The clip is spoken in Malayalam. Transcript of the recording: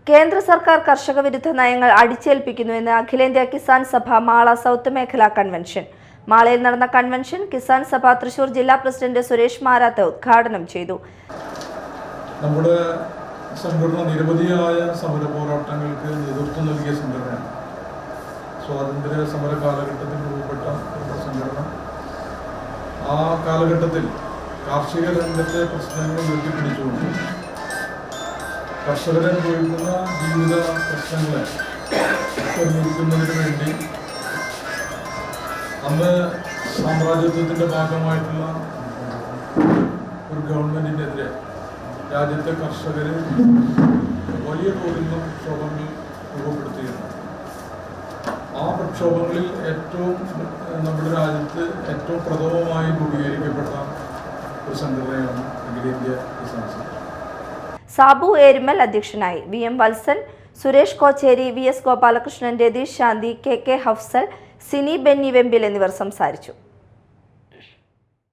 കേന്ദ്ര സർക്കാർ കർഷക വിരുദ്ധ നയങ്ങൾ അടിച്ചേൽപ്പിക്കുന്നുവെന്ന് അഖിലേന്ത്യാ കിസാൻ സഭ മാള സൗത്ത് മേഖലാ കൺവെൻഷൻ. മാളയിൽ നടന്ന കൺവെൻഷൻ കിസാൻ സഭ തൃശൂർ ജില്ലാ പ്രസിഡന്റ് സുരേഷ് മാരാത്ത് ഉദ്ഘാടനം ചെയ്തു. നമ്മുടെ സംഘടന നിരവധിയായ സമര പോരാട്ടങ്ങൾക്ക് നേതൃത്വം നൽകിയ സംഘടനയാണ്. സ്വാതന്ത്ര്യ സമര കാലഘട്ടത്തിൽ രൂപപ്പെട്ട സംഘടന ആ കാലഘട്ടത്തിൽ കാർഷിക രംഗത്തെ പ്രശ്നങ്ങൾ ഉയർത്തിപ്പിടിച്ചുകൊണ്ട് കർഷകരെ അനുഭവിക്കുന്ന ജീവിത പ്രശ്നങ്ങളെ പരിഹരിക്കുന്നതിന് വേണ്ടി അന്ന് സാമ്രാജ്യത്വത്തിൻ്റെ ഭാഗമായിട്ടുള്ള ഒരു ഗവൺമെൻറ്റിനെതിരെ രാജ്യത്തെ കർഷകർ വലിയ തോതിൽ പ്രക്ഷോഭങ്ങൾ രൂപപ്പെടുത്തുകയാണ്. ആ പ്രക്ഷോഭങ്ങളിൽ ഏറ്റവും നമ്മുടെ രാജ്യത്ത് ഏറ്റവും പ്രഥമമായി രൂപീകരിക്കപ്പെട്ട ഒരു സംഘടനയാണ് അഖിലേന്ത്യാ കിസാൻ സഭ. സാബു ഏരുമൽ അധ്യക്ഷനായി. VM വത്സൻ, സുരേഷ് കോച്ചേരി, VS ഗോപാലകൃഷ്ണൻ, രതീഷ് ശാന്തി, KK ഹഫ്സൽ, സിനി ബെന്നി വെമ്പിൽ എന്നിവർ സംസാരിച്ചു.